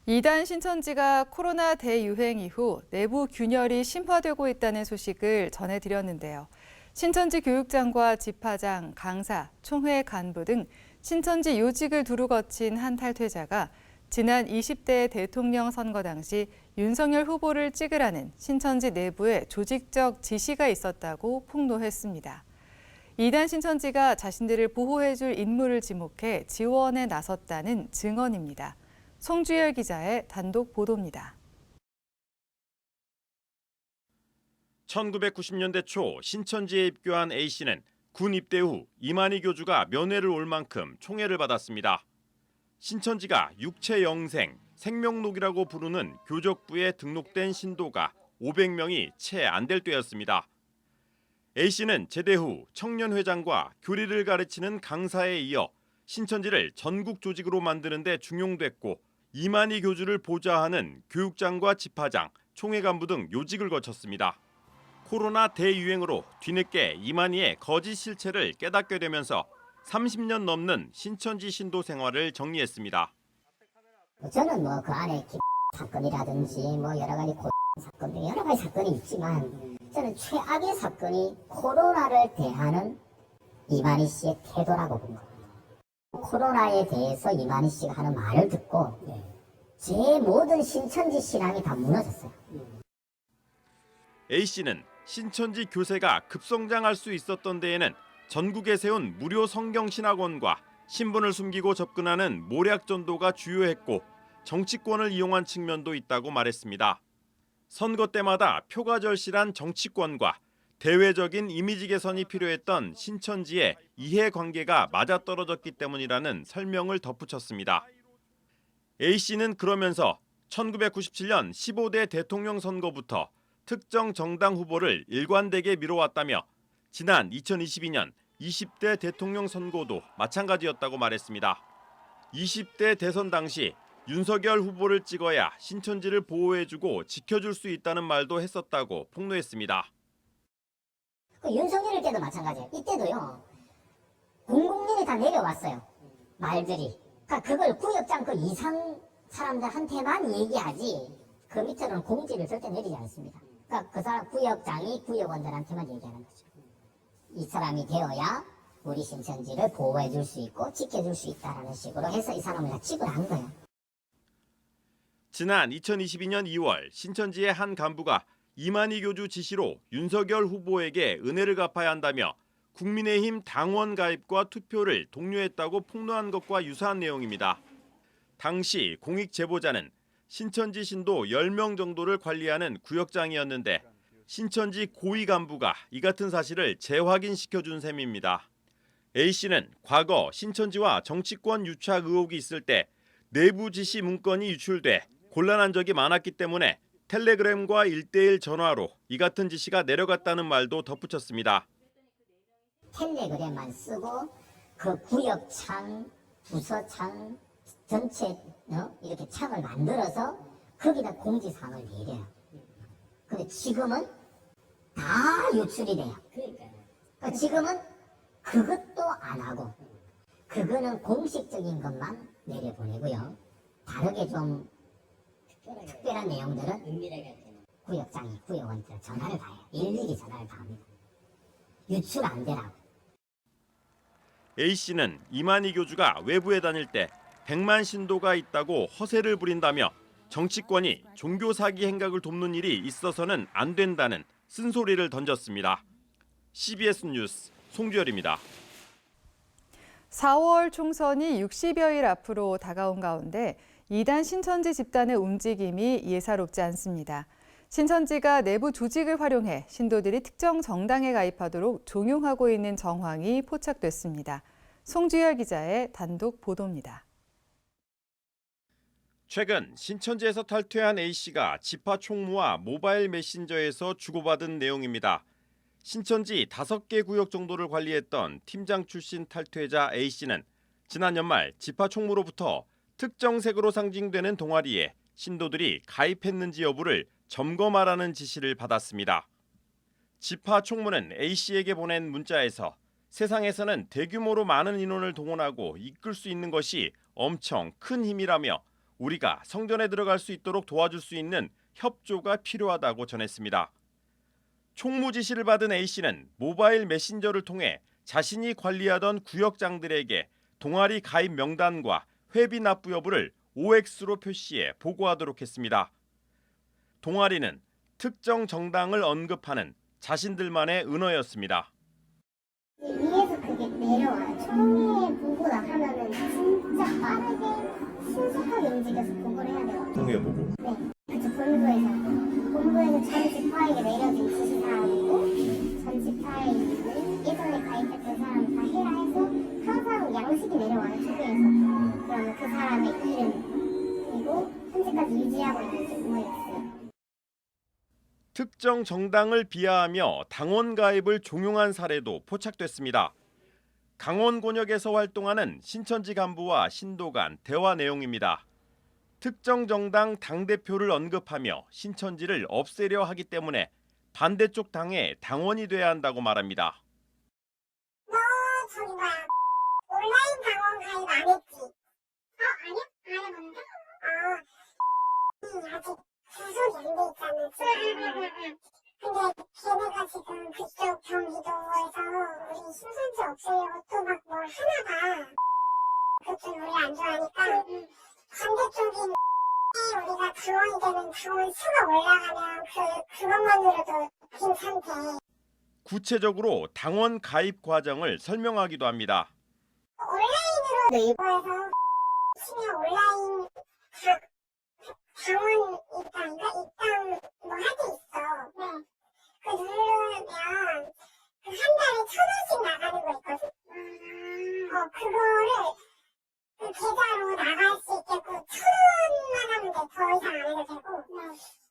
이단 신천지가 코로나 대유행 이후 내부 균열이 심화되고 있다는 소식을 전해드렸는데요. 신천지 교육장과 집화장, 강사, 총회 간부 등 신천지 요직을 두루 거친 한 탈퇴자가 지난 20대 대통령 선거 당시 윤석열 후보를 찍으라는 신천지 내부에 조직적 지시가 있었다고 폭로했습니다. 이단 신천지가 자신들을 보호해줄 인물을 지목해 지원에 나섰다는 증언입니다. 송주열 기자의 단독 보도입니다. 1990년대 초 신천지에 입교한 A씨는 군 입대 후 이만희 교주가 면회를 올 만큼 총애를 받았습니다. 신천지가 육체영생, 생명록이라고 부르는 교적부에 등록된 신도가 500명이 채 안 될 때였습니다. A씨는 제대 후 청년회장과 교리를 가르치는 강사에 이어 신천지를 전국 조직으로 만드는 데 중용됐고 이만희 교주를 보좌하는 교육장과 집화장, 총회 간부 등 요직을 거쳤습니다. 코로나 대유행으로 뒤늦게 이만희의 거짓 실체를 깨닫게 되면서 30년 넘는 신천지 신도 생활을 정리했습니다. 저는 그 안에 사건이라든지 여러 가지 사건 등 여러 가지 사건이 있지만 저는 최악의 사건이 코로나를 대하는 이만희 씨의 태도라고 본 겁니다. 코로나에 대해서 이만희 씨가 하는 말을 듣고 제 모든 신천지 신앙이 다 무너졌어요. A씨는 신천지 교세가 급성장할 수 있었던 데에는 전국에 세운 무료 성경신학원과 신분을 숨기고 접근하는 모략전도가 주요했고 정치권을 이용한 측면도 있다고 말했습니다. 선거 때마다 표가 절실한 정치권과 대외적인 이미지 개선이 필요했던 신천지의 이해관계가 맞아떨어졌기 때문이라는 설명을 덧붙였습니다. A씨는 그러면서 1997년 15대 대통령 선거부터 특정 정당 후보를 일관되게 미뤄왔다며 지난 2022년 20대 대통령 선거도 마찬가지였다고 말했습니다. 20대 대선 당시 윤석열 후보를 찍어야 신천지를 보호해주고 지켜줄 수 있다는 말도 했었다고 폭로했습니다. 윤석열 때도 마찬가지예요. 이때도요. 공공연히 다 내려왔어요. 말들이. 그걸 구역장 그 이상 사람들한테만 얘기하지 그 밑으로는 공지를 절대 내리지 않습니다. 그 사람 구역장이 구역원들한테만 얘기하는 거죠. 이 사람이 되어야 우리 신천지를 보호해 줄 수 있고 지켜줄 수 있다는 식으로 해서 이 사람을 다 찍으라 한 거예요. 지난 2022년 2월 신천지의 한 간부가 이만희 교주 지시로 윤석열 후보에게 은혜를 갚아야 한다며 국민의힘 당원 가입과 투표를 독려했다고 폭로한 것과 유사한 내용입니다. 당시 공익 제보자는 신천지 신도 10명 정도를 관리하는 구역장이었는데 신천지 고위 간부가 이 같은 사실을 재확인시켜준 셈입니다. A씨는 과거 신천지와 정치권 유착 의혹이 있을 때 내부 지시 문건이 유출돼 곤란한 적이 많았기 때문에 텔레그램과 1:1 전화로 이 같은 지시가 내려갔다는 말도 덧붙였습니다. 텔레그램만 쓰고 그 구역창, 부서창 전체 이렇게 창을 만들어서 거기다 공지사항을 내려요. 근데 지금은 다 유출이 돼요. 그러니까 지금은 그것도 안 하고 그거는 공식적인 것만 내려보내고요. 다르게 좀 특별한 내용들은 구역장이 구역원들 전화를 봐요. 일일이 전화를 다 합니다. 유출 안 되라고. A씨는 이만희 교주가 외부에 다닐 때 100만 신도가 있다고 허세를 부린다며 정치권이 종교 사기 행각을 돕는 일이 있어서는 안 된다는 쓴소리를 던졌습니다. CBS 뉴스 송주열입니다. 4월 총선이 60여일 앞으로 다가온 가운데 이단 신천지 집단의 움직임이 예사롭지 않습니다. 신천지가 내부 조직을 활용해 신도들이 특정 정당에 가입하도록 종용하고 있는 정황이 포착됐습니다. 송주열 기자의 단독 보도입니다. 최근 신천지에서 탈퇴한 A씨가 집화 총무와 모바일 메신저에서 주고받은 내용입니다. 신천지 5개 구역 정도를 관리했던 팀장 출신 탈퇴자 A씨는 지난 연말 집화 총무로부터 특정 색으로 상징되는 동아리에 신도들이 가입했는지 여부를 점검하라는 지시를 받았습니다. 집화 총무는 A씨에게 보낸 문자에서 세상에서는 대규모로 많은 인원을 동원하고 이끌 수 있는 것이 엄청 큰 힘이라며 우리가 성전에 들어갈 수 있도록 도와줄 수 있는 협조가 필요하다고 전했습니다. 총무 지시를 받은 A씨는 모바일 메신저를 통해 자신이 관리하던 구역장들에게 동아리 가입 명단과 회비 납부 여부를 OX로 표시해 보고하도록 했습니다. 동아리는 특정 정당을 언급하는 자신들만의 은어였습니다. 위에서 그게 내려와요. 총회 보고라 하면은 진짜 빠르게 신속하게 움직여서 보고를 해야 돼요. 통해 보고. 네, 그쵸. 본부에서 전집 파일이 내려진 지시사항이고 전집 파일은 예전에 가입했던 사람 다 해야 해서 항상 양식이 내려와요. 총회에서. 그러면 그 사람의 이름 그리고 현재까지 유지하고 있는지 OX. 특정 정당을 비하하며 당원 가입을 종용한 사례도 포착됐습니다. 강원 곤역에서 활동하는 신천지 간부와 신도 간 대화 내용입니다. 특정 정당 당대표를 언급하며 신천지를 없애려 하기 때문에 반대쪽 당의 당원이 돼야 한다고 말합니다. 너 저기 뭐야 온라인 당원 가입 안 했지? 아니야? 안 해봤는데? 아직 구속이 안 돼 있잖아. 근데 걔네가 지금 그쪽 경기도에서 우리 신천지 없애려고 또 막 뭘 하나봐. 그쪽 우리 안 좋아하니까 반대쪽인 우리가 당원이 되면 당원 수가 올라가면 그것만으로도 괜찮대. 구체적으로 당원 가입 과정을 설명하기도 합니다. 온라인으로 네이버에서 치면 온라인 당원 입당인가? 입당 뭐 할 게 있어. 네. 그 누르면 그 한 달에 1,000원씩 나가는 거 있거든. 그거를 그 계좌로 나갈 수 있게끔 1,000원만 하면 돼. 더 이상 안 해도 되고.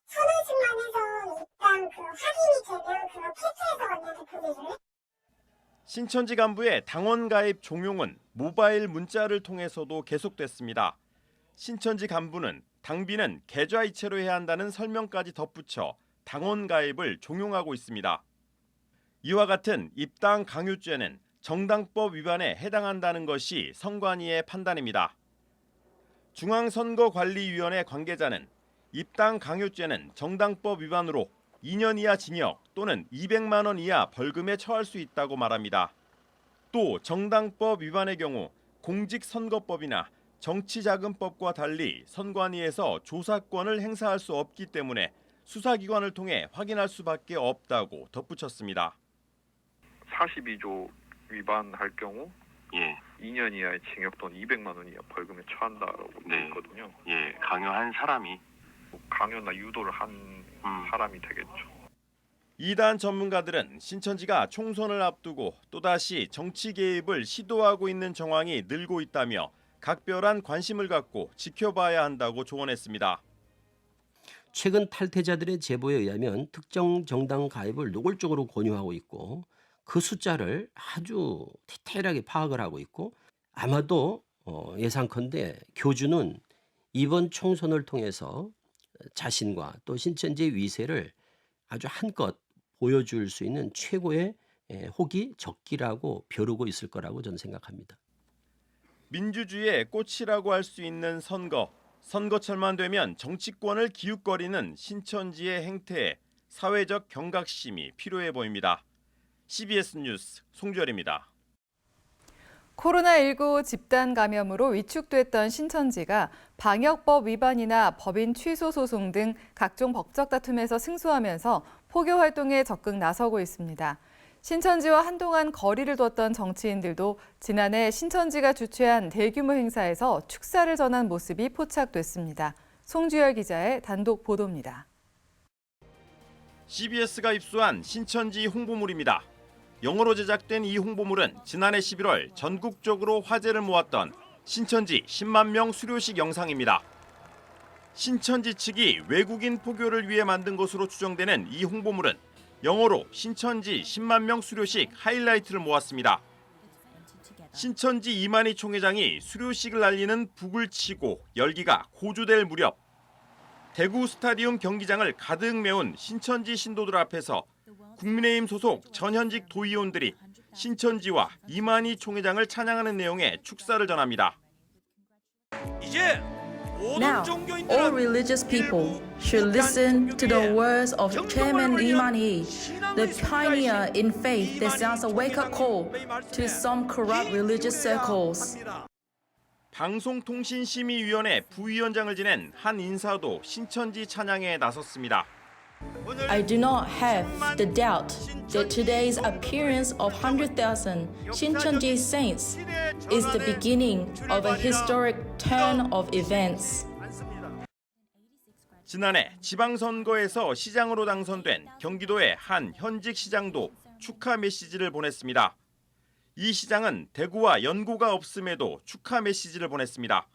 1,000원씩만 해서 입당 그 확인이 되면 그거 캡처해서 언니한테 보내줄래? 신천지 간부의 당원 가입 종용은 모바일 문자를 통해서도 계속됐습니다. 신천지 간부는 당비는 계좌이체로 해야 한다는 설명까지 덧붙여 당원 가입을 종용하고 있습니다. 이와 같은 입당 강요죄는 정당법 위반에 해당한다는 것이 선관위의 판단입니다. 중앙선거관리위원회 관계자는 입당 강요죄는 정당법 위반으로 2년 이하 징역 또는 200만 원 이하 벌금에 처할 수 있다고 말합니다. 또 정당법 위반의 경우 공직선거법이나 정치자금법과 달리 선관위에서 조사권을 행사할 수 없기 때문에 수사기관을 통해 확인할 수밖에 없다고 덧붙였습니다. 42조 위반할 경우 2년 이하의 징역 또는 200만 원 이하 벌금에 처한다라고 되어 있거든요. 강요한 사람이 강요나 유도를 한 사람이 되겠죠. 이단 전문가들은 신천지가 총선을 앞두고 또다시 정치 개입을 시도하고 있는 정황이 늘고 있다며 각별한 관심을 갖고 지켜봐야 한다고 조언했습니다. 최근 탈퇴자들의 제보에 의하면 특정 정당 가입을 노골적으로 권유하고 있고 그 숫자를 아주 디테일하게 파악을 하고 있고 아마도 예상컨대 교주는 이번 총선을 통해서 자신과 또 신천지의 위세를 아주 한껏 보여줄 수 있는 최고의 혹이 적기라고 벼르고 있을 거라고 저는 생각합니다. 민주주의의 꽃이라고 할 수 있는 선거. 선거철만 되면 정치권을 기웃거리는 신천지의 행태에 사회적 경각심이 필요해 보입니다. CBS 뉴스 송주열입니다. 코로나19 집단 감염으로 위축됐던 신천지가 방역법 위반이나 법인 취소 소송 등 각종 법적 다툼에서 승소하면서 포교 활동에 적극 나서고 있습니다. 신천지와 한동안 거리를 뒀던 정치인들도 지난해 신천지가 주최한 대규모 행사에서 축사를 전한 모습이 포착됐습니다. 송주열 기자의 단독 보도입니다. CBS가 입수한 신천지 홍보물입니다. 영어로 제작된 이 홍보물은 지난해 11월 전국적으로 화제를 모았던 신천지 10만 명 수료식 영상입니다. 신천지 측이 외국인 포교를 위해 만든 것으로 추정되는 이 홍보물은 영어로 신천지 10만 명 수료식 하이라이트를 모았습니다. 신천지 이만희 총회장이 수료식을 알리는 북을 치고 열기가 고조될 무렵 대구 스타디움 경기장을 가득 메운 신천지 신도들 앞에서 국민의힘 소속 전현직 도의원들이 신천지와 이만희 총회장을 찬양하는 내용의 축사를 전합니다. 이제 Now, all religious people should listen to the words of Chairman Lee Man-hee, the pioneer in faith that sounds a wake-up call to some corrupt religious circles. 방송통신심의위원회 부위원장을 지낸 한 인사도 신천지 찬양에 나섰습니다. I do not have the doubt that today's appearance of 100,000 Shincheonji saints is the beginning of a historic turn of events. 지난해 지방선거에서 시장으로 당선된 경기도의 한 현직 시장도 축하 메시지를 보냈습니다. 이 시장은 대구와 연고가 없음에도 축하 메시지를 보냈습니다.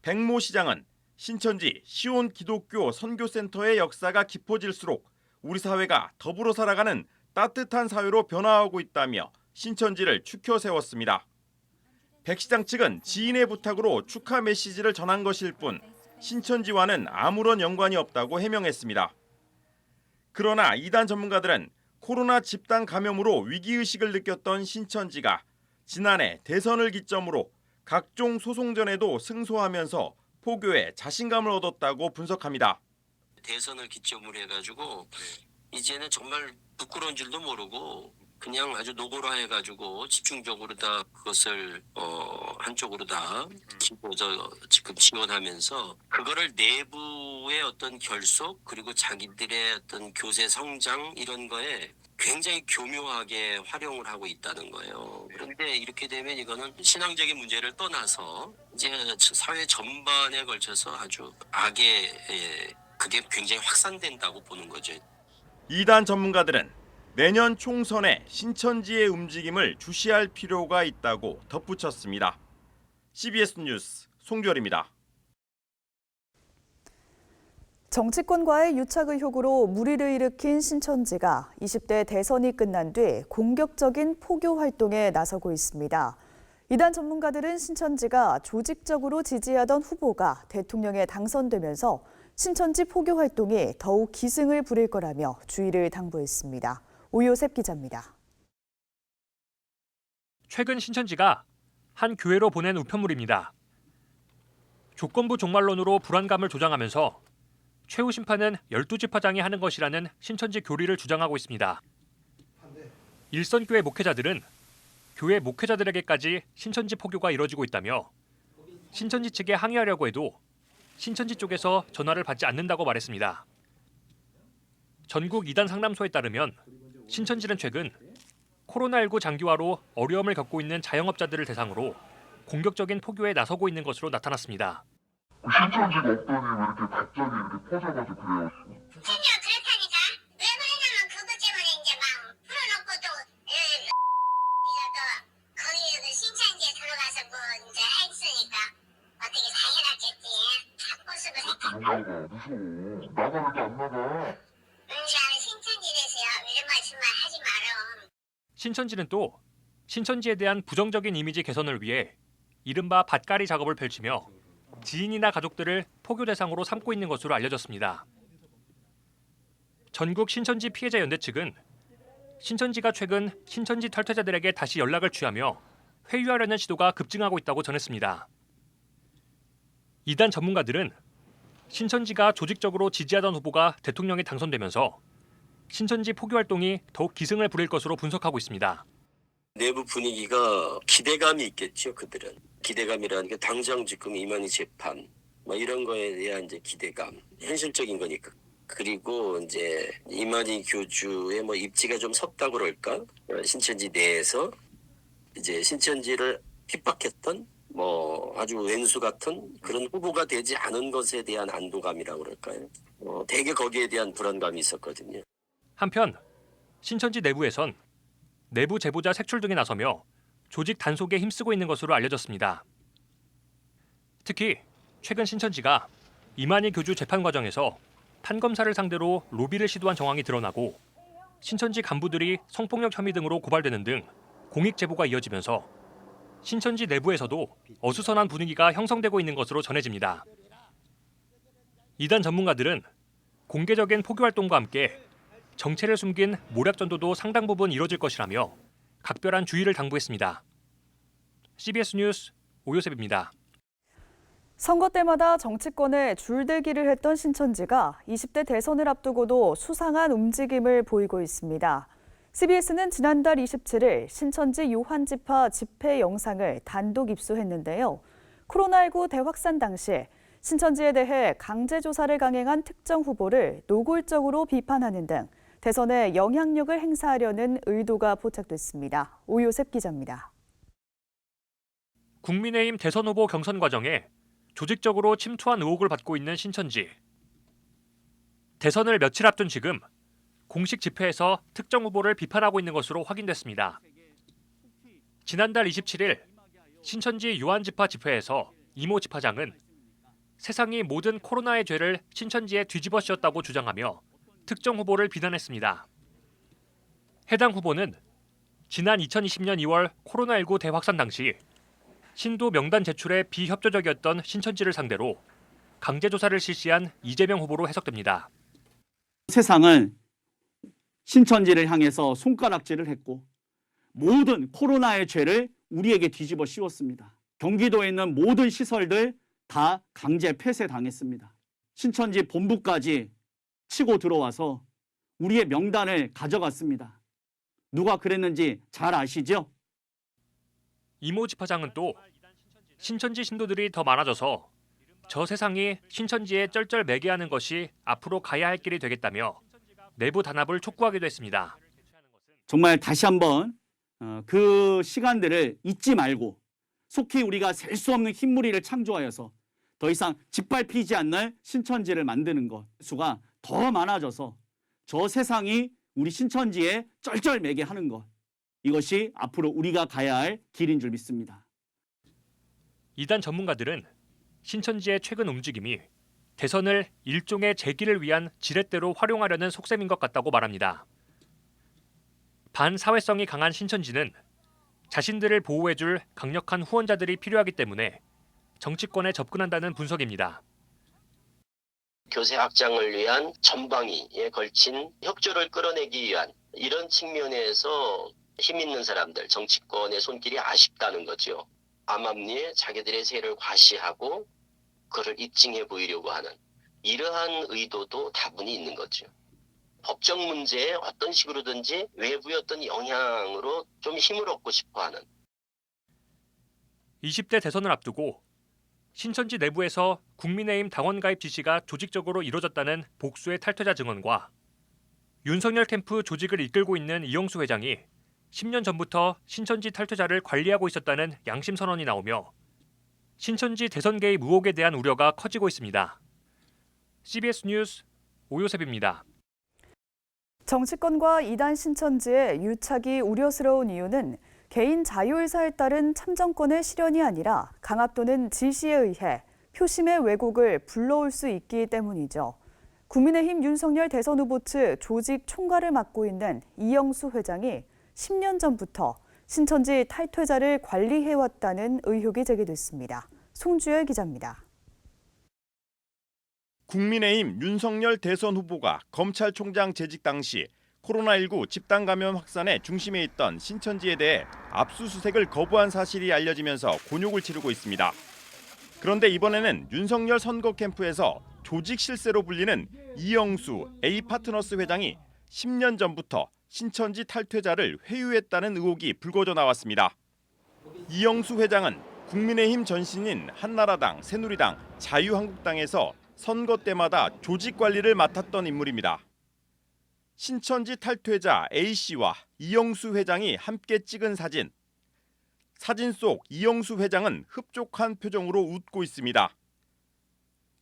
백모 시장은 신천지 시온 기독교 선교센터의 역사가 깊어질수록 우리 사회가 더불어 살아가는 따뜻한 사회로 변화하고 있다며 신천지를 추켜 세웠습니다. 백 시장 측은 지인의 부탁으로 축하 메시지를 전한 것일 뿐 신천지와는 아무런 연관이 없다고 해명했습니다. 그러나 이단 전문가들은 코로나 집단 감염으로 위기의식을 느꼈던 신천지가 지난해 대선을 기점으로 각종 소송전에도 승소하면서 포교에 자신감을 얻었다고 분석합니다. 대선을 기점으로 해가지고 이제는 정말 부끄러운 줄도 모르고 그냥 아주 노골화해가지고 집중적으로 다 그것을 한쪽으로 다 지금 지원하면서 그거를 내부의 어떤 결속 그리고 자기들의 어떤 교세 성장 이런 거에 굉장히 교묘하게 활용을 하고 있다는 거예요. 그런데 이렇게 되면 이거는 신앙적인 문제를 떠나서 이제 사회 전반에 걸쳐서 아주 악의 그게 굉장히 확산된다고 보는 거죠. 이단 전문가들은 내년 총선에 신천지의 움직임을 주시할 필요가 있다고 덧붙였습니다. CBS 뉴스 송결입니다. 정치권과의 유착 의혹으로 물의를 일으킨 신천지가 20대 대선이 끝난 뒤 공격적인 포교 활동에 나서고 있습니다. 이단 전문가들은 신천지가 조직적으로 지지하던 후보가 대통령에 당선되면서 신천지 포교 활동이 더욱 기승을 부릴 거라며 주의를 당부했습니다. 오요셉 기자입니다. 최근 신천지가 한 교회로 보낸 우편물입니다. 조건부 종말론으로 불안감을 조장하면서 최후 심판은 12지파장이 하는 것이라는 신천지 교리를 주장하고 있습니다. 일선교회 목회자들은 교회 목회자들에게까지 신천지 포교가 이뤄지고 있다며 신천지 측에 항의하려고 해도 신천지 쪽에서 전화를 받지 않는다고 말했습니다. 전국 이단 상담소에 따르면 신천지는 최근 코로나19 장기화로 어려움을 겪고 있는 자영업자들을 대상으로 공격적인 포교에 나서고 있는 것으로 나타났습니다. 신천지가 없더니 왜 이렇게 갑자기 이렇게 퍼져가지고 그래요? 전혀 그렇다니까. 왜 그러냐면 그것 때문에 이제 막 풀어놓고 또 거기 신천지에 들어가서 뭐 이제 했으니까 어떻게 당연하겠지. 모습을 나가 무서워. 나가는데 안 나가. 신천지에 대해서야 이런 말씀만 하지 마라. 신천지는 또 신천지에 대한 부정적인 이미지 개선을 위해 이른바 밭갈이 작업을 펼치며 지인이나 가족들을 포교 대상으로 삼고 있는 것으로 알려졌습니다. 전국 신천지 피해자 연대 측은 신천지가 최근 신천지 탈퇴자들에게 다시 연락을 취하며 회유하려는 시도가 급증하고 있다고 전했습니다. 이단 전문가들은 신천지가 조직적으로 지지하던 후보가 대통령에 당선되면서 신천지 포교 활동이 더욱 기승을 부릴 것으로 분석하고 있습니다. 내부 분위기가 기대감이 있겠죠. 그들은 기대감이라는 게 당장 지금 이만희 재판 이런 거에 대한 이제 기대감, 현실적인 거니까. 그리고 이제 이만희 교주의 입지가 좀 섰다 그럴까? 신천지 내에서 이제 신천지를 핍박했던 아주 왼수 같은 그런 후보가 되지 않은 것에 대한 안도감이라고 그럴까요? 되게 거기에 대한 불안감이 있었거든요. 한편 신천지 내부에선 내부 제보자 색출 등에 나서며 조직 단속에 힘쓰고 있는 것으로 알려졌습니다. 특히 최근 신천지가 이만희 교주 재판 과정에서 판검사를 상대로 로비를 시도한 정황이 드러나고 신천지 간부들이 성폭력 혐의 등으로 고발되는 등 공익 제보가 이어지면서 신천지 내부에서도 어수선한 분위기가 형성되고 있는 것으로 전해집니다. 이단 전문가들은 공개적인 포교 활동과 함께 정체를 숨긴 모략 전도도 상당 부분 이뤄질 것이라며 각별한 주의를 당부했습니다. CBS 뉴스 오요셉입니다. 선거 때마다 정치권에 줄대기를 했던 신천지가 20대 대선을 앞두고도 수상한 움직임을 보이고 있습니다. CBS는 지난달 27일 신천지 요한지파 집회 영상을 단독 입수했는데요. 코로나19 대확산 당시 신천지에 대해 강제조사를 강행한 특정 후보를 노골적으로 비판하는 등 대선에 영향력을 행사하려는 의도가 포착됐습니다. 오요셉 기자입니다. 국민의힘 대선 후보 경선 과정에 조직적으로 침투한 의혹을 받고 있는 신천지. 대선을 며칠 앞둔 지금 공식 집회에서 특정 후보를 비판하고 있는 것으로 확인됐습니다. 지난달 27일 신천지 요한지파 집회에서 이모 지파장은 세상이 모든 코로나의 죄를 신천지에 뒤집어 씌웠다고 주장하며 특정 후보를 비난했습니다. 해당 후보는 지난 2020년 2월 코로나19 대확산 당시 신도 명단 제출에 비협조적이었던 신천지를 상대로 강제조사를 실시한 이재명 후보로 해석됩니다. 세상은 신천지를 향해서 손가락질을 했고 모든 코로나의 죄를 우리에게 뒤집어 씌웠습니다. 경기도에 있는 모든 시설들 다 강제 폐쇄당했습니다. 신천지 본부까지 치고 들어와서 우리의 명단을 가져갔습니다. 누가 그랬는지 잘 아시죠? 이모 지파장은 또 신천지 신도들이 더 많아져서 저 세상이 신천지에 쩔쩔매게 하는 것이 앞으로 가야 할 길이 되겠다며 내부 단합을 촉구하기도 했습니다. 정말 다시 한번 그 시간들을 잊지 말고 속히 우리가 셀 수 없는 흰무리를 창조하여서 더 이상 짓밟히지 않는 신천지를 만드는 것 수가 더 많아져서 저 세상이 우리 신천지에 쩔쩔매게 하는 것, 이것이 앞으로 우리가 가야 할 길인 줄 믿습니다. 이단 전문가들은 신천지의 최근 움직임이 대선을 일종의 재기를 위한 지렛대로 활용하려는 속셈인 것 같다고 말합니다. 반사회성이 강한 신천지는 자신들을 보호해줄 강력한 후원자들이 필요하기 때문에 정치권에 접근한다는 분석입니다. 교세 확장을 위한 전방위에 걸친 혁조를 끌어내기 위한 이런 측면에서 힘 있는 사람들, 정치권의 손길이 아쉽다는 거죠. 암암리에 자기들의 세를 과시하고 그를 입증해 보이려고 하는 이러한 의도도 다분히 있는 거죠. 법적 문제에 어떤 식으로든지 외부의 어떤 영향으로 좀 힘을 얻고 싶어하는. 20대 대선을 앞두고 신천지 내부에서 국민의힘 당원 가입 지시가 조직적으로 이루어졌다는 복수의 탈퇴자 증언과 윤석열 캠프 조직을 이끌고 있는 이영수 회장이 10년 전부터 신천지 탈퇴자를 관리하고 있었다는 양심 선언이 나오며 신천지 대선 개입 의혹에 대한 우려가 커지고 있습니다. CBS 뉴스 오요셉입니다. 정치권과 이단 신천지의 유착이 우려스러운 이유는 개인 자유의사에 따른 참정권의 실현이 아니라 강압 또는 지시에 의해 표심의 왜곡을 불러올 수 있기 때문이죠. 국민의힘 윤석열 대선 후보 측 조직 총괄을 맡고 있는 이영수 회장이 10년 전부터 신천지 탈퇴자를 관리해왔다는 의혹이 제기됐습니다. 송주열 기자입니다. 국민의힘 윤석열 대선 후보가 검찰총장 재직 당시 코로나19 집단 감염 확산의 중심에 있던 신천지에 대해 압수수색을 거부한 사실이 알려지면서 곤욕을 치르고 있습니다. 그런데 이번에는 윤석열 선거 캠프에서 조직 실세로 불리는 이영수 A파트너스 회장이 10년 전부터 신천지 탈퇴자를 회유했다는 의혹이 불거져 나왔습니다. 이영수 회장은 국민의힘 전신인 한나라당, 새누리당, 자유한국당에서 선거 때마다 조직 관리를 맡았던 인물입니다. 신천지 탈퇴자 A씨와 이영수 회장이 함께 찍은 사진. 사진 속 이영수 회장은 흡족한 표정으로 웃고 있습니다.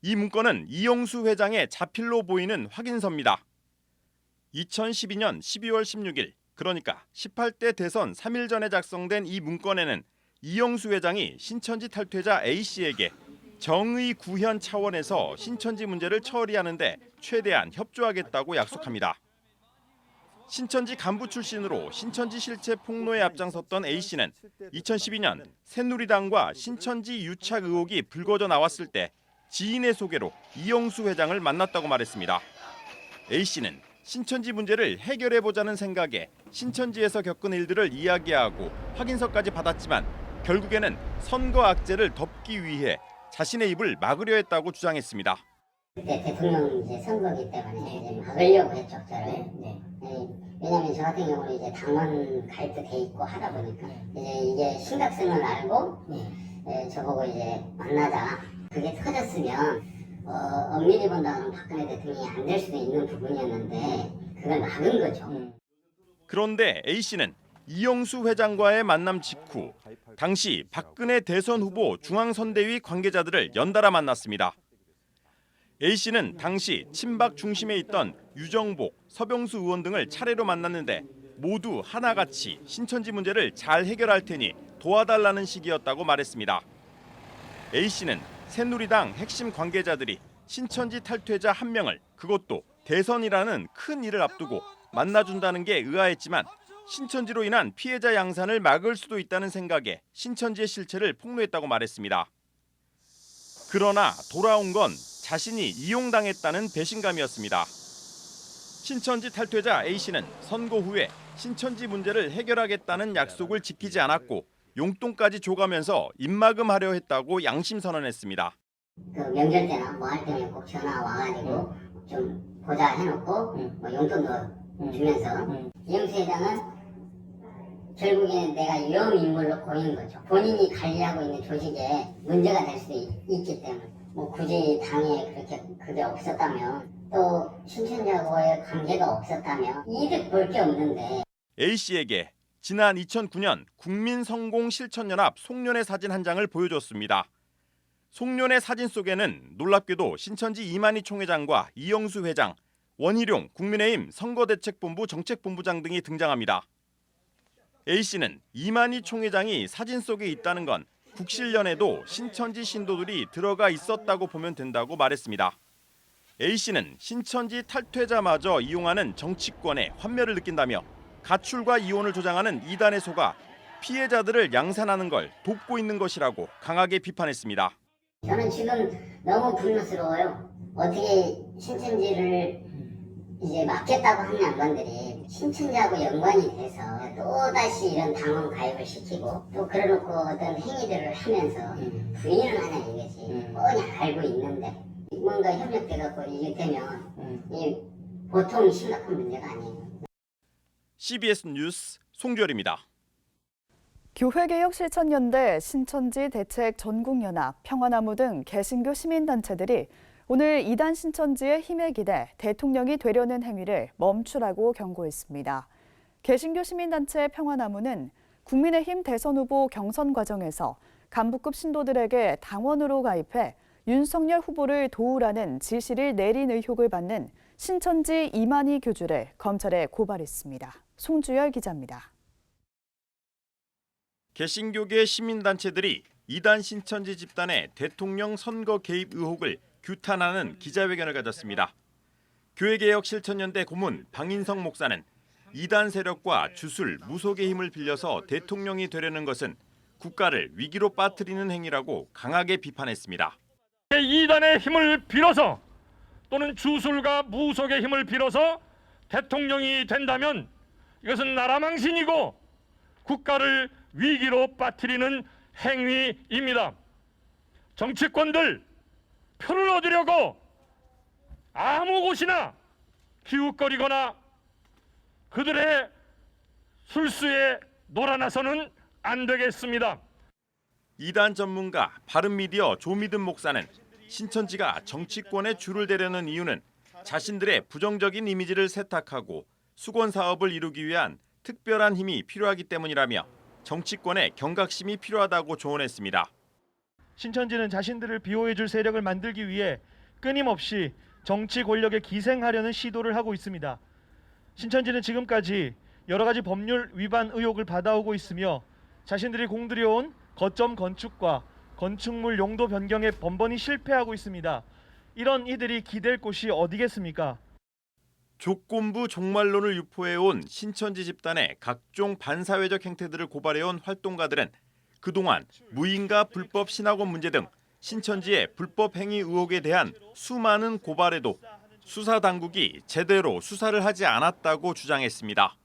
이 문건은 이영수 회장의 자필로 보이는 확인서입니다. 2012년 12월 16일, 그러니까 18대 대선 3일 전에 작성된 이 문건에는 이영수 회장이 신천지 탈퇴자 A씨에게 정의 구현 차원에서 신천지 문제를 처리하는 데 최대한 협조하겠다고 약속합니다. 신천지 간부 출신으로 신천지 실체 폭로에 앞장섰던 A씨는 2012년 새누리당과 신천지 유착 의혹이 불거져 나왔을 때 지인의 소개로 이영수 회장을 만났다고 말했습니다. A씨는 신천지 문제를 해결해보자는 생각에 신천지에서 겪은 일들을 이야기하고 확인서까지 받았지만 결국에는 선거 악재를 덮기 위해 자신의 입을 막으려 했다고 주장했습니다. 그때 대통령 이제 선거기 때문에 이제 막으려고 했죠, 저를. 왜냐하면 저 같은 경우는 이제 당원 가입도 돼 있고 하다 보니까 이제 이게 심각성을 알고 저보고 이제 만나자. 그게 터졌으면 엄밀히 본다면 박근혜 대통령이 안 될 수도 있는 부분이었는데 그걸 막은 거죠. 그런데 A씨는 이영수 회장과의 만남 직후 당시 박근혜 대선 후보 중앙선대위 관계자들을 연달아 만났습니다. A씨는 당시 친박 중심에 있던 유정복, 서병수 의원 등을 차례로 만났는데 모두 하나같이 신천지 문제를 잘 해결할 테니 도와달라는 식이었다고 말했습니다. A씨는 새누리당 핵심 관계자들이 신천지 탈퇴자 한 명을 그것도 대선이라는 큰 일을 앞두고 만나준다는 게 의아했지만 신천지로 인한 피해자 양산을 막을 수도 있다는 생각에 신천지의 실체를 폭로했다고 말했습니다. 그러나 돌아온 건 자신이 이용당했다는 배신감이었습니다. 신천지 탈퇴자 A씨는 선거 후에 신천지 문제를 해결하겠다는 약속을 지키지 않았고 용돈까지 줘가면서 입막음하려 했다고 양심 선언했습니다. 그 명절 때나 뭐 할 때는 꼭 전화 와가지고 좀 보자 해놓고 뭐 용돈도 주면서 이영수 회장은 결국에는 내가 위험 인물로 보이는 거죠. 본인이 관리하고 있는 조직에 문제가 될 수도 있기 때문에 뭐 굳이 당에 그게 없었다면 또 신천지하고의 관계가 없었다면 이득 볼 게 없는데 A씨에게 지난 2009년 국민성공실천연합 송년회 사진 한 장을 보여줬습니다. 송년회 사진 속에는 놀랍게도 신천지 이만희 총회장과 이영수 회장, 원희룡 국민의힘 선거대책본부 정책본부장 등이 등장합니다. A씨는 이만희 총회장이 사진 속에 있다는 건 국실련에도 신천지 신도들이 들어가 있었다고 보면 된다고 말했습니다. A씨는 신천지 탈퇴자마저 이용하는 정치권의 환멸을 느낀다며 가출과 이혼을 조장하는 이단에 속아 피해자들을 양산하는 걸 돕고 있는 것이라고 강하게 비판했습니다. 저는 지금 너무 분노스러워요. 어떻게 신천지를 이제 막겠다고 하는 양반들이 신천지하고 연관이 돼서 또다시 이런 당원 가입을 시키고 또 그래놓고 어떤 행위들을 하면서 부인을 하냐 이거지. 뻔히 알고 있는데 뭔가 협력돼갖고 이게 되면 이 보통 심각한 문제가 아니에요. CBS 뉴스 송주열입니다. 교회개혁 실천연대, 신천지 대책 전국연합, 평화나무 등 개신교 시민단체들이 오늘 이단 신천지의 힘에 기대 대통령이 되려는 행위를 멈추라고 경고했습니다. 개신교 시민단체 평화나무는 국민의힘 대선 후보 경선 과정에서 간부급 신도들에게 당원으로 가입해 윤석열 후보를 도우라는 지시를 내린 의혹을 받는 신천지 이만희 교주를 검찰에 고발했습니다. 송주열 기자입니다. 개신교계 시민단체들이 이단 신천지 집단의 대통령 선거 개입 의혹을 규탄하는 기자회견을 가졌습니다. 교회개혁 실천연대 고문 방인성 목사는 이단 세력과 주술, 무속의 힘을 빌려서 대통령이 되려는 것은 국가를 위기로 빠뜨리는 행위라고 강하게 비판했습니다. 이단의 힘을 빌어서 또는 주술과 무속의 힘을 빌어서 대통령이 된다면 이것은 나라 망신이고 국가를 위기로 빠뜨리는 행위입니다. 정치권들 표를 얻으려고 아무 곳이나 기웃거리거나 그들의 술수에 놀아나서는 안 되겠습니다. 이단 전문가 바른미디어 조미든 목사는 신천지가 정치권에 줄을 대려는 이유는 자신들의 부정적인 이미지를 세탁하고 수건 사업을 이루기 위한 특별한 힘이 필요하기 때문이라며 정치권의 경각심이 필요하다고 조언했습니다. 신천지는 자신들을 비호해줄 세력을 만들기 위해 끊임없이 정치 권력에 기생하려는 시도를 하고 있습니다. 신천지는 지금까지 여러 가지 법률 위반 의혹을 받아오고 있으며 자신들이 공들여온 거점 건축과 건축물 용도 변경에 번번이 실패하고 있습니다. 이런 이들이 기댈 곳이 어디겠습니까? 조건부 종말론을 유포해온 신천지 집단의 각종 반사회적 행태들을 고발해온 활동가들은 그동안 무인가 불법 신학원 문제 등 신천지의 불법 행위 의혹에 대한 수많은 고발에도 수사 당국이 제대로 수사를 하지 않았다고 주장했습니다.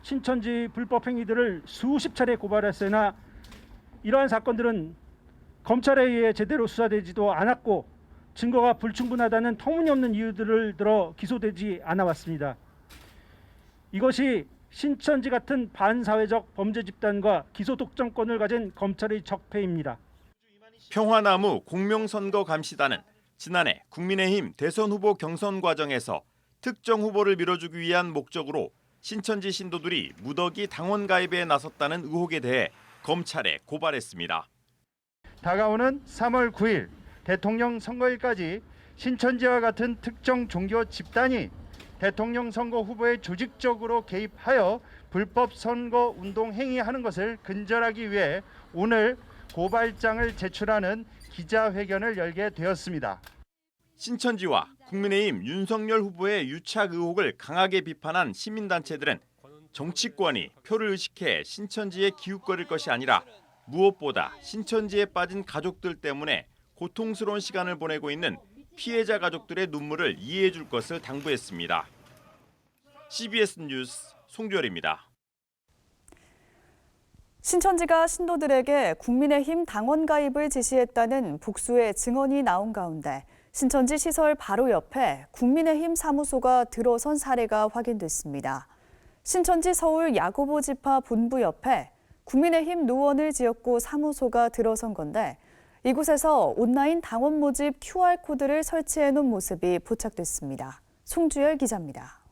신천지 불법 행위들을 수십 차례 고발했으나 이러한 사건들은 검찰에 의해 제대로 수사되지도 않았고 증거가 불충분하다는 터무니없는 이유들을 들어 기소되지 않아 왔습니다. 이것이 신천지 같은 반사회적 범죄 집단과 기소 독점권을 가진 검찰의 적폐입니다. 평화나무 공명선거감시단은 지난해 국민의힘 대선 후보 경선 과정에서 특정 후보를 밀어주기 위한 목적으로 신천지 신도들이 무더기 당원 가입에 나섰다는 의혹에 대해 검찰에 고발했습니다. 다가오는 3월 9일 대통령 선거일까지 신천지와 같은 특정 종교 집단이 대통령 선거 후보에 조직적으로 개입하여 불법 선거 운동 행위하는 것을 근절하기 위해 오늘 고발장을 제출하는 기자회견을 열게 되었습니다. 신천지와 국민의힘 윤석열 후보의 유착 의혹을 강하게 비판한 시민단체들은 정치권이 표를 의식해 신천지에 기웃거릴 것이 아니라 무엇보다 신천지에 빠진 가족들 때문에 고통스러운 시간을 보내고 있는 피해자 가족들의 눈물을 이해해 줄 것을 당부했습니다. CBS 뉴스 송주열입니다. 신천지가 신도들에게 국민의힘 당원 가입을 지시했다는 복수의 증언이 나온 가운데 신천지 시설 바로 옆에 국민의힘 사무소가 들어선 사례가 확인됐습니다. 신천지 서울 야고보 지파 본부 옆에 국민의힘 노원을 지었고 사무소가 들어선 건데 이곳에서 온라인 당원 모집 QR코드를 설치해 놓은 모습이 포착됐습니다. 송주열 기자입니다.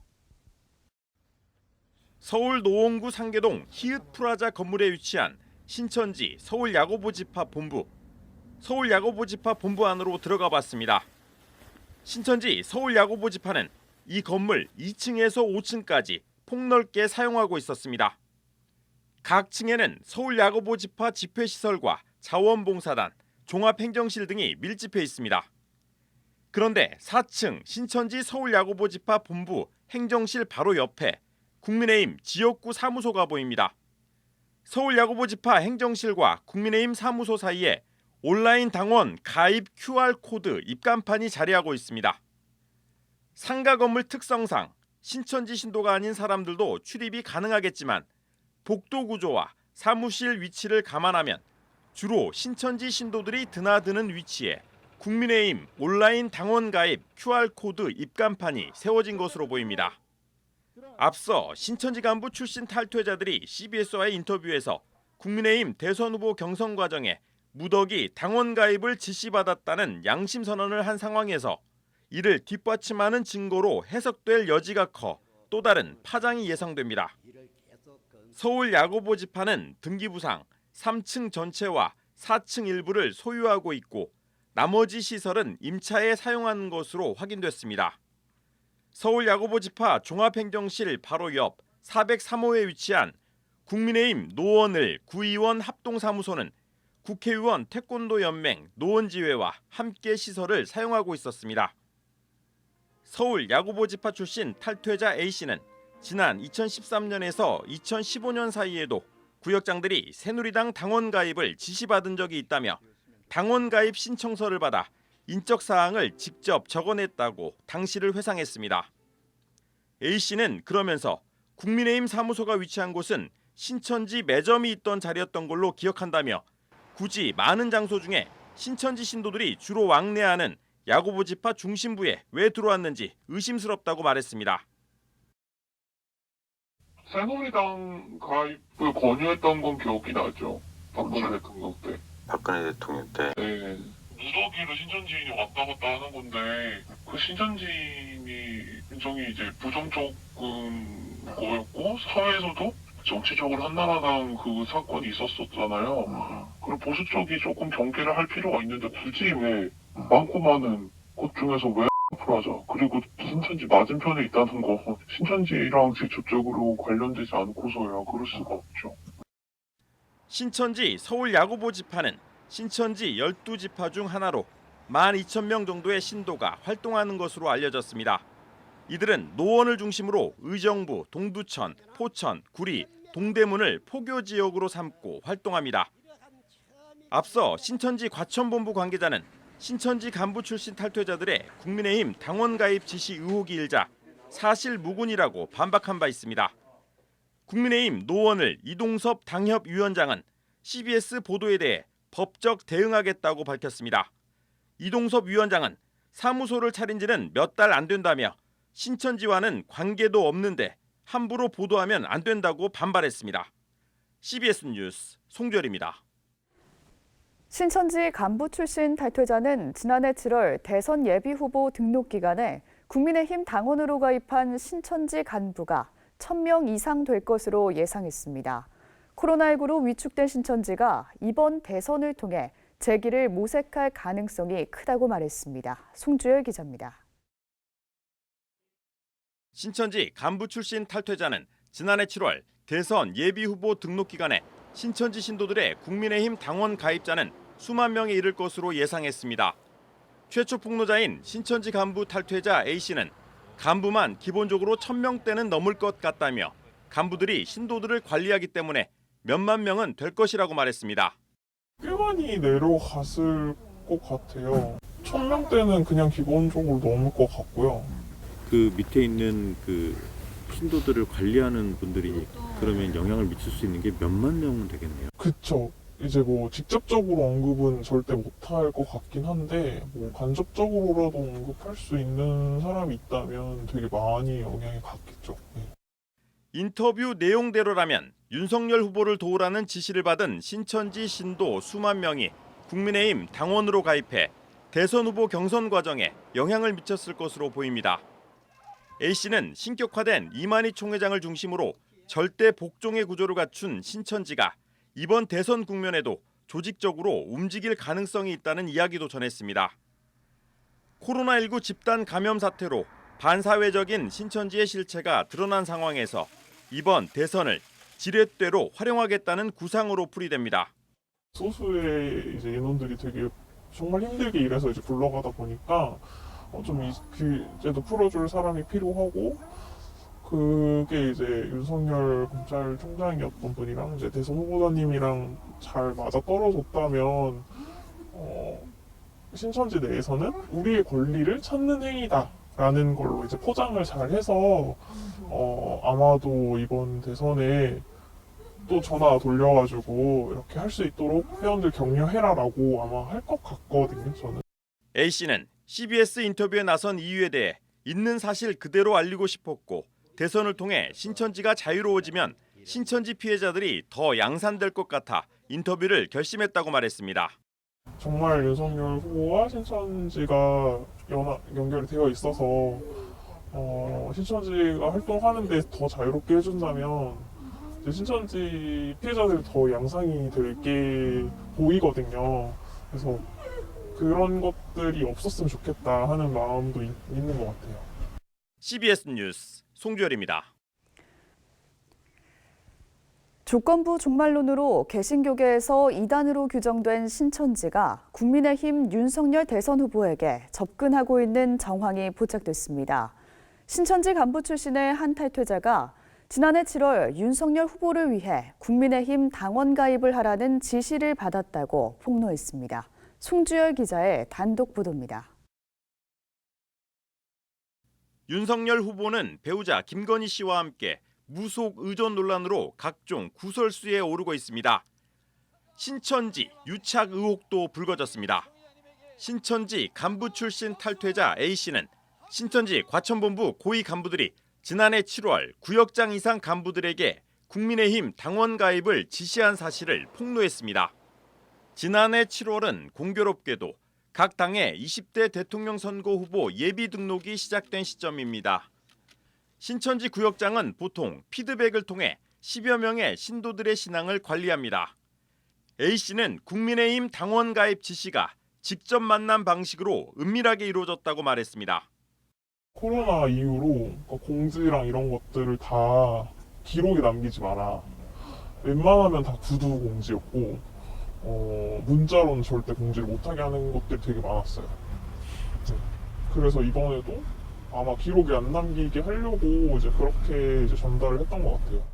서울 노원구 상계동 히읗 프라자 건물에 위치한 신천지 서울 야고보 지파 본부. 서울 야고보 지파 본부 안으로 들어가 봤습니다. 신천지 서울 야고보 지파는 이 건물 2층에서 5층까지 폭넓게 사용하고 있었습니다. 각 층에는 서울 야고보 지파 집회시설과 자원봉사단, 종합행정실 등이 밀집해 있습니다. 그런데 4층 신천지 서울 야고보 지파 본부 행정실 바로 옆에 국민의힘 지역구 사무소가 보입니다. 서울 야고보 지파 행정실과 국민의힘 사무소 사이에 온라인 당원 가입 QR코드 입간판이 자리하고 있습니다. 상가 건물 특성상 신천지 신도가 아닌 사람들도 출입이 가능하겠지만 복도 구조와 사무실 위치를 감안하면 주로 신천지 신도들이 드나드는 위치에 국민의힘 온라인 당원 가입 QR코드 입간판이 세워진 것으로 보입니다. 앞서 신천지 간부 출신 탈퇴자들이 CBS와의 인터뷰에서 국민의힘 대선 후보 경선 과정에 무더기 당원 가입을 지시받았다는 양심 선언을 한 상황에서 이를 뒷받침하는 증거로 해석될 여지가 커 또 다른 파장이 예상됩니다. 서울 야고보 지파는 등기부상 3층 전체와 4층 일부를 소유하고 있고 나머지 시설은 임차에 사용하는 것으로 확인됐습니다. 서울 야고보 지파 종합행정실 바로 옆 403호에 위치한 국민의힘 노원을 구의원 합동사무소는 국회의원 태권도 연맹 노원지회와 함께 시설을 사용하고 있었습니다. 서울 야고보 지파 출신 탈퇴자 A씨는 지난 2013년에서 2015년 사이에도 구역장들이 새누리당 당원 가입을 지시받은 적이 있다며 당원 가입 신청서를 받아 인적 사항을 직접 적어냈다고 당시를 회상했습니다. A씨는 그러면서 국민의힘 사무소가 위치한 곳은 신천지 매점이 있던 자리였던 걸로 기억한다며 굳이 많은 장소 중에 신천지 신도들이 주로 왕래하는 야고보 지파 중심부에 왜 들어왔는지 의심스럽다고 말했습니다. 새누리당 가입을 권유했던 건 기억이 나죠. 박근혜 대통령 때. 박근혜 대통령 때. 네. 무더기로 신천지인이 왔다 갔다 하는 건데 그 신천지인이 굉장히 이제 부정적인 거였고 사회에서도 정치적으로 한나라당 그 사건이 있었었잖아요. 그럼 보수 쪽이 조금 경계를 할 필요가 있는데 굳이 왜 많고 많은 것 중에서 왜 프라자 그리고 신천지 맞은편에 있다는 거 신천지랑 직접적으로 관련되지 않고서야 그럴 수가 없죠. 신천지 서울 야고보 지파는 신천지 12지파 중 하나로 12,000명 정도의 신도가 활동하는 것으로 알려졌습니다. 이들은 노원을 중심으로 의정부, 동두천, 포천, 구리, 동대문을 포교 지역으로 삼고 활동합니다. 앞서 신천지 과천본부 관계자는 신천지 간부 출신 탈퇴자들의 국민의힘 당원 가입 지시 의혹이 일자 사실 무근이라고 반박한 바 있습니다. 국민의힘 노원을 이동섭 당협위원장은 CBS 보도에 대해 법적 대응하겠다고 밝혔습니다. 이동섭 위원장은 사무소를 차린 지는 몇 달 안 된다며 신천지와는 관계도 없는데 함부로 보도하면 안 된다고 반발했습니다. CBS 뉴스 송주열입니다. 신천지 간부 출신 탈퇴자는 지난해 7월 대선 예비후보 등록 기간에 국민의힘 당원으로 가입한 신천지 간부가 1,000명 이상 될 것으로 예상했습니다. 코로나19로 위축된 신천지가 이번 대선을 통해 재기를 모색할 가능성이 크다고 말했습니다. 송주열 기자입니다. 신천지 간부 출신 탈퇴자는 지난해 7월 대선 예비후보 등록 기간에 신천지 신도들의 국민의힘 당원 가입자는 수만 명에 이를 것으로 예상했습니다. 최초 폭로자인 신천지 간부 탈퇴자 A씨는 간부만 기본적으로 1,000명대는 넘을 것 같다며 간부들이 신도들을 관리하기 때문에 몇만 명은 될 것이라고 말했습니다. 꽤 많이 내려갔을 것 같아요. 1,000명대는 그냥 기본적으로 넘을 것 같고요. 그 밑에 있는 그 신도들을 관리하는 분들이 그러면 영향을 미칠 수 있는 게 몇만 명은 되겠네요. 그쵸. 이제 뭐 직접적으로 언급은 절대 못할 것 같긴 한데 뭐 간접적으로라도 언급할 수 있는 사람이 있다면 되게 많이 영향이 갔겠죠. 네. 인터뷰 내용대로라면 윤석열 후보를 도우라는 지시를 받은 신천지 신도 수만 명이 국민의힘 당원으로 가입해 대선 후보 경선 과정에 영향을 미쳤을 것으로 보입니다. A씨는 신격화된 이만희 총회장을 중심으로 절대 복종의 구조를 갖춘 신천지가 이번 대선 국면에도 조직적으로 움직일 가능성이 있다는 이야기도 전했습니다. 코로나19 집단 감염 사태로 반사회적인 신천지의 실체가 드러난 상황에서 이번 대선을 지렛대로 활용하겠다는 구상으로 풀이됩니다. 소수의 이제 인원들이 되게 정말 힘들게 일해서 이제 굴러가다 보니까 좀 이제도 풀어줄 사람이 필요하고 그게 이제 윤석열 검찰총장이었던 분이랑 이제 대선 후보자님이랑 잘 맞아 떨어졌다면 신천지 내에서는 우리의 권리를 찾는 행위다라는 걸로 이제 포장을 잘 해서 아마도 이번 대선에 또 전화 돌려가지고 이렇게 할 수 있도록 회원들 격려해라라고 아마 할 것 같거든요. 저는. A씨는 CBS 인터뷰에 나선 이유에 대해 있는 사실 그대로 알리고 싶었고 대선을 통해 신천지가 자유로워지면 신천지 피해자들이 더 양산될 것 같아 인터뷰를 결심했다고 말했습니다. 정말 윤석열 후보와 신천지가 연결이 되어 있어서 신천지가 활동하는 데 더 자유롭게 해준다면 이제 신천지 피해자들이 더 양상이 될 게 보이거든요. 그래서 그런 것들이 없었으면 좋겠다 하는 마음도 있는 것 같아요. CBS 뉴스 송주열입니다. 조건부 종말론으로 개신교계에서 이단으로 규정된 신천지가 국민의힘 윤석열 대선 후보에게 접근하고 있는 정황이 포착됐습니다. 신천지 간부 출신의 한 탈퇴자가 지난해 7월 윤석열 후보를 위해 국민의힘 당원 가입을 하라는 지시를 받았다고 폭로했습니다. 송주열 기자의 단독 보도입니다. 윤석열 후보는 배우자 김건희 씨와 함께 무속 의존 논란으로 각종 구설수에 오르고 있습니다. 신천지 유착 의혹도 불거졌습니다. 신천지 간부 출신 탈퇴자 A씨는 신천지 과천본부 고위 간부들이 지난해 7월 구역장 이상 간부들에게 국민의힘 당원 가입을 지시한 사실을 폭로했습니다. 지난해 7월은 공교롭게도 각 당의 20대 대통령 선거 후보 예비 등록이 시작된 시점입니다. 신천지 구역장은 보통 피드백을 통해 10여 명의 신도들의 신앙을 관리합니다. A씨는 국민의힘 당원 가입 지시가 직접 만난 방식으로 은밀하게 이루어졌다고 말했습니다. 코로나 이후로 공지랑 이런 것들을 다 기록에 남기지 마라. 웬만하면 다 구두 공지였고 문자로는 절대 공지를 못하게 하는 것들이 되게 많았어요. 그래서 이번에도 아마 기록에 안 남기게 하려고 이제 그렇게 이제 전달을 했던 것 같아요.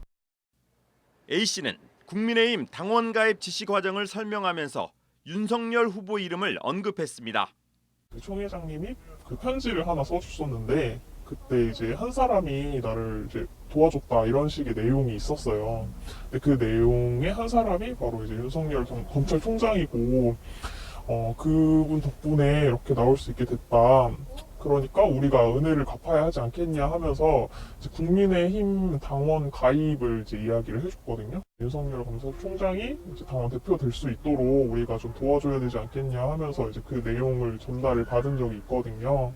A씨는 국민의힘 당원 가입 지시 과정을 설명하면서 윤석열 후보 이름을 언급했습니다. 총 회장님이 그 편지를 하나 써주셨는데 그때 이제 한 사람이 나를 이제 도와줬다 이런 식의 내용이 있었어요. 근데 그 내용의 한 사람이 바로 이제 윤석열 검찰총장이고 그분 덕분에 이렇게 나올 수 있게 됐다. 그러니까 우리가 은혜를 갚아야 하지 않겠냐 하면서 이제 국민의힘 당원 가입을 이제 이야기를 해줬거든요. 윤석열 검찰총장이 이제 당원 대표 될 수 있도록 우리가 좀 도와줘야 되지 않겠냐 하면서 이제 그 내용을 전달을 받은 적이 있거든요.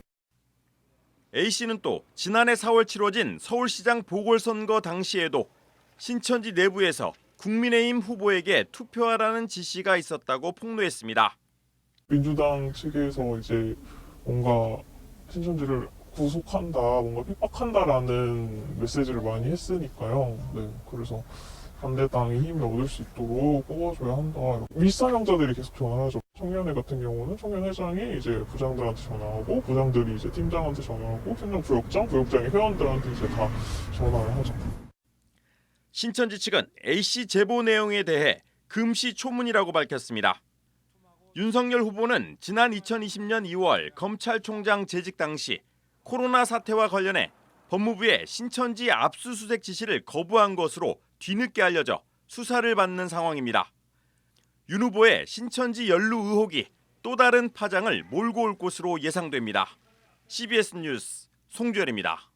A씨는 또 지난해 4월 치러진 서울시장 보궐선거 당시에도 신천지 내부에서 국민의힘 후보에게 투표하라는 지시가 있었다고 폭로했습니다. 민주당 측에서 이제 뭔가 신천지를 구속한다, 뭔가 핍박한다라는 메시지를 많이 했으니까요. 네, 그래서 반대당이 힘을 얻을 수 있도록 뽑아줘야 한다. 윗사명자들이 계속 전화하죠. 청년회 같은 경우는 청년회장이 이제 부장들한테 전화하고, 부장들이 이제 팀장한테 전화하고, 팀장 부역장이 회원들한테 이제 다 전화를 하죠. 신천지 측은 A씨 제보 내용에 대해 금시초문이라고 밝혔습니다. 윤석열 후보는 지난 2020년 2월 검찰총장 재직 당시 코로나 사태와 관련해 법무부의 신천지 압수수색 지시를 거부한 것으로 뒤늦게 알려져 수사를 받는 상황입니다. 윤 후보의 신천지 연루 의혹이 또 다른 파장을 몰고 올 것으로 예상됩니다. CBS 뉴스 송주열입니다.